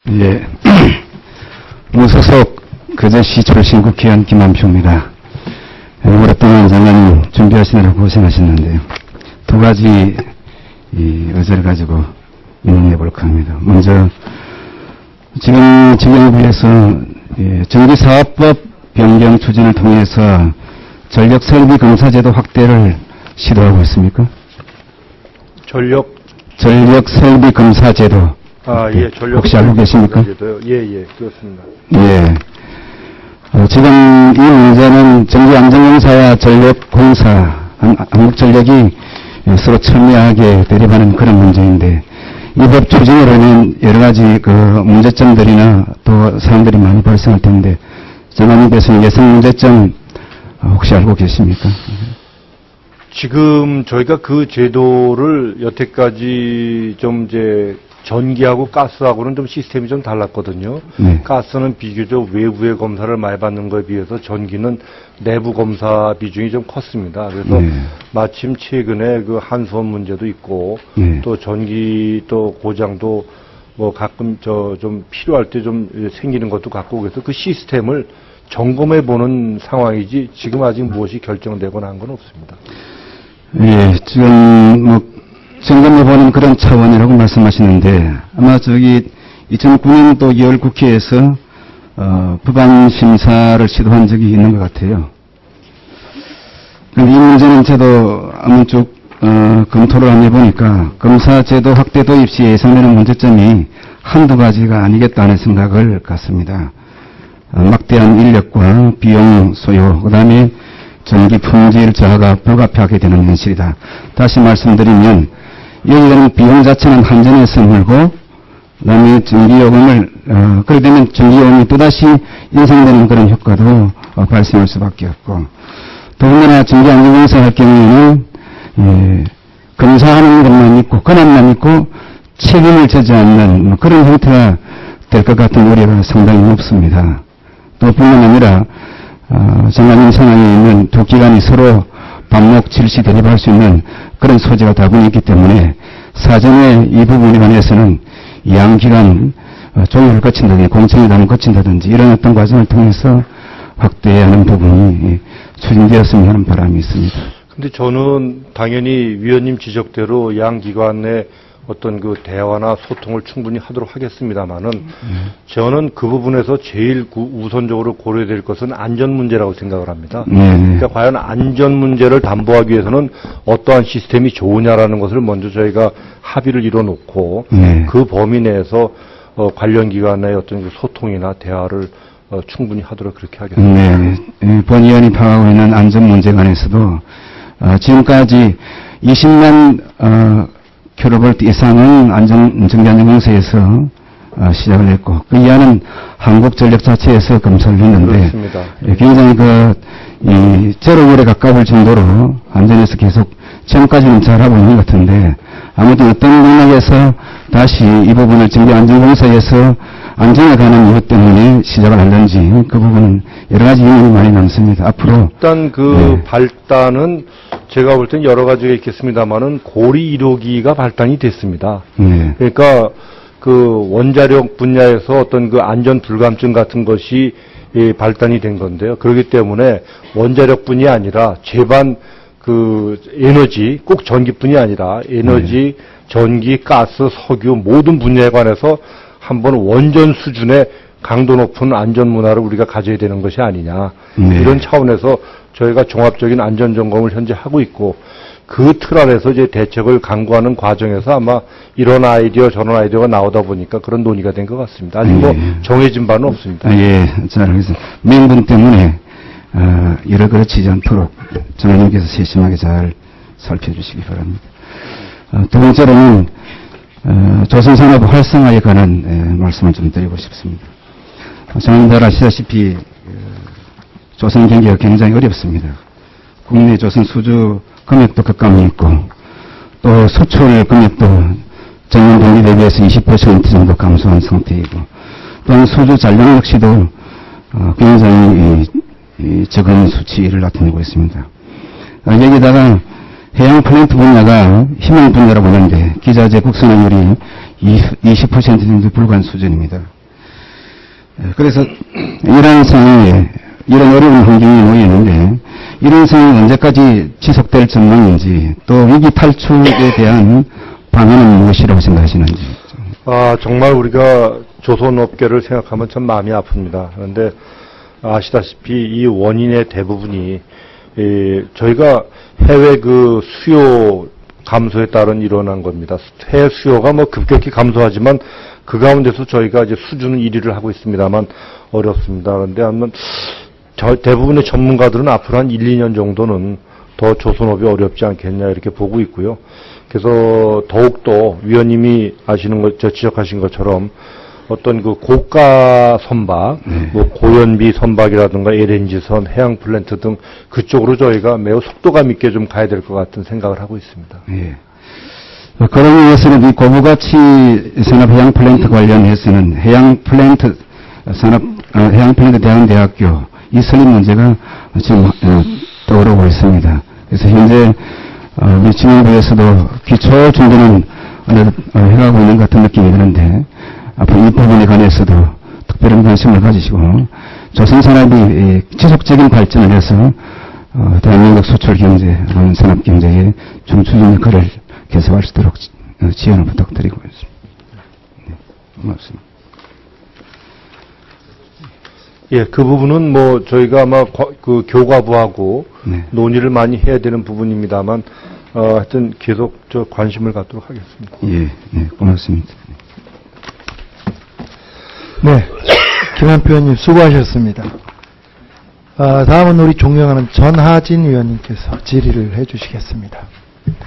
예. 무소속 거제시 출신 국회의원 김한표입니다. 오랫동안 장관님 준비하시느라 고생하셨는데요. 두 가지 의제를 가지고 인용해 볼까 합니다. 먼저 지금 지경부에서 전기사업법 변경 추진을 통해서 전력설비 검사제도 확대를 시도하고 있습니까? 전력설비 검사제도. 예, 전력. 혹시 알고 계십니까? 예, 그렇습니다. 예. 지금 이 문제는 전기안전공사와 전력공사, 한국전력이 서로 첨예하게 대립하는 그런 문제인데, 이 법 추진으로는 여러 가지 문제점들이나 또 사항들이 많이 발생할 텐데, 장관님께서는 예상 문제점 혹시 알고 계십니까? 지금 저희가 그 제도를 여태까지 좀 전기하고 가스하고는 좀 시스템이 좀 달랐거든요. 네. 가스는 비교적 외부의 검사를 많이 받는 것에 비해서 전기는 내부 검사 비중이 좀 컸습니다. 그래서 네. 마침 최근에 그 한수원 문제도 있고, 네. 또 전기 또 고장도 뭐 가끔 좀 필요할 때 좀 생기는 것도 같고, 그래서 그 시스템을 점검해 보는 상황이지 지금 아직 무엇이 결정되거나 한 건 없습니다. 예, 지금 점검해보는 그런 차원이라고 말씀하시는데, 아마 2009년도 2월 국회에서 법안 심사를 시도한 적이 있는 것 같아요. 그런데 이 문제는 저도 한번 쭉 검토를 해보니까 검사제도 확대 도입 시에 예상되는 문제점이 한두 가지가 아니겠다 하는 생각을 갖습니다. 막대한 인력과 비용 소요, 그 다음에 전기 품질 저하가 불가피하게 되는 현실이다. 다시 말씀드리면 여기에는 비용 자체는 한전에서 물고, 그 다음에 전기요금을 그렇게 되면 전기요금이 또다시 인상되는 그런 효과도 발생할 수밖에 없고, 더군다나 전기안전공사 할 경우에는 검사하는 것만 있고 권한만 있고 책임을 져지 않는 그런 형태가 될 것 같은 우려가 상당히 높습니다. 또 뿐만 아니라 장관님 상황에 있는 두 기관이 서로 반목 질시 대립할 수 있는 그런 소지가 다분히 있기 때문에 사전에 이 부분에 관해서는 양 기관 조율을 거친다든지 공청회담을 거친다든지 이런 어떤 과정을 통해서 확대하는 부분이 추진되었으면 하는 바람이 있습니다. 근데 저는 당연히 위원님 지적대로 양 기관의 어떤 그 대화나 소통을 충분히 하도록 하겠습니다만은 저는 그 부분에서 제일 우선적으로 고려될 것은 안전 문제라고 생각을 합니다. 그러니까 과연 안전 문제를 담보하기 위해서는 어떠한 시스템이 좋으냐라는 것을 먼저 저희가 합의를 이뤄놓고 그 범위 내에서 관련 기관의 어떤 그 소통이나 대화를 충분히 하도록 그렇게 하겠습니다. 네, 본 의원이 파악하고 있는 안전 문제에 관해서도 지금까지 20만 킬로볼트 이상은 전기안전공사에서 시작을 했고, 그 이하는 한국전력 자체에서 검사를 했는데, 굉장히 제로볼에 가까울 정도로 안전에서 계속 지금까지는 잘하고 있는 것 같은데, 아무튼 어떤 맥락에서 다시 이 부분을 전기안전공사에서 안전에 관한 이유 때문에 시작을 하는지 그 부분은 여러 가지 의문이 많이 남습니다. 앞으로 일단 발단은 제가 볼 땐 여러 가지가 있겠습니다만은 고리 1호기가 발단이 됐습니다. 그러니까 그 원자력 분야에서 어떤 그 안전 불감증 같은 것이 발단이 된 건데요. 그렇기 때문에 원자력뿐이 아니라 제반 그 에너지, 꼭 전기뿐이 아니라 에너지, 전기, 가스, 석유 모든 분야에 관해서 한번 원전 수준의 강도 높은 안전 문화를 우리가 가져야 되는 것이 아니냐. 이런 차원에서 저희가 종합적인 안전 점검을 현재 하고 있고, 그 틀 안에서 이제 대책을 강구하는 과정에서 아마 이런 아이디어 저런 아이디어가 나오다 보니까 그런 논의가 된 것 같습니다. 아직 정해진 바는 없습니다. 잘 알겠습니다. 명분 때문에 일을 그르치지 않도록 장관님께서 세심하게 잘 살펴주시기 바랍니다. 두 번째로는 조선산업 활성화에 관한 말씀을 좀 드리고 싶습니다. 장관님들 아시다시피 조선 경기가 굉장히 어렵습니다. 국내 조선 수주 금액도 급감이 있고, 또 수출 금액도 전년 동기 대비해서 20% 정도 감소한 상태이고, 또한 수주 잔량 역시도 굉장히 적은 수치를 나타내고 있습니다. 여기다가 해양 플랜트 분야가 희망 분야라고 하는데 기자재 국산화율이 20% 정도 불과한 수준입니다. 그래서 이런 상황에, 이런 어려운 환경이 놓이는데, 이런 상황이 언제까지 지속될 전망인지, 또 위기 탈출에 대한 방안은 무엇이라고 생각하시는지. 정말 우리가 조선업계를 생각하면 참 마음이 아픕니다. 그런데 아시다시피 이 원인의 대부분이 저희가 해외 그 수요 감소에 따른 일어난 겁니다. 해외 수요가 뭐 급격히 감소하지만 그 가운데서 저희가 이제 수준은 1위를 하고 있습니다만 어렵습니다. 그런데 한번 대부분의 전문가들은 앞으로 한 1, 2년 정도는 더 조선업이 어렵지 않겠냐 이렇게 보고 있고요. 그래서 더욱더 위원님이 지적하신 것처럼 어떤 그 고가 선박, 뭐 고연비 선박이라든가 LNG선, 해양 플랜트 등 그쪽으로 저희가 매우 속도감 있게 좀 가야 될 것 같은 생각을 하고 있습니다. 예. 그런 위해서는 이 고부가치 산업 해양 플랜트 관련해서는 해양 플랜트 대한대학교 이 설립 문제가 지금 떠오르고 있습니다. 그래서 현재 우리 진흥부에서도 기초 준비는 해가고 있는 것 같은 느낌이 드는데 앞으로 이 부분에 관해서도 특별한 관심을 가지시고 조선산업이 지속적인 발전을 해서 대한민국 수출 경제, 산업 경제에 중추적 역할을 계속할 수 있도록 지원을 부탁드리고 있습니다. 네, 고맙습니다. 예, 그 부분은 뭐 저희가 아마 그 교과부하고 논의를 많이 해야 되는 부분입니다만 하여튼 계속 관심을 갖도록 하겠습니다. 예, 네, 고맙습니다. 네, 김한표 의원님 수고하셨습니다. 다음은 우리 존경하는 전하진 의원님께서 질의를 해주시겠습니다.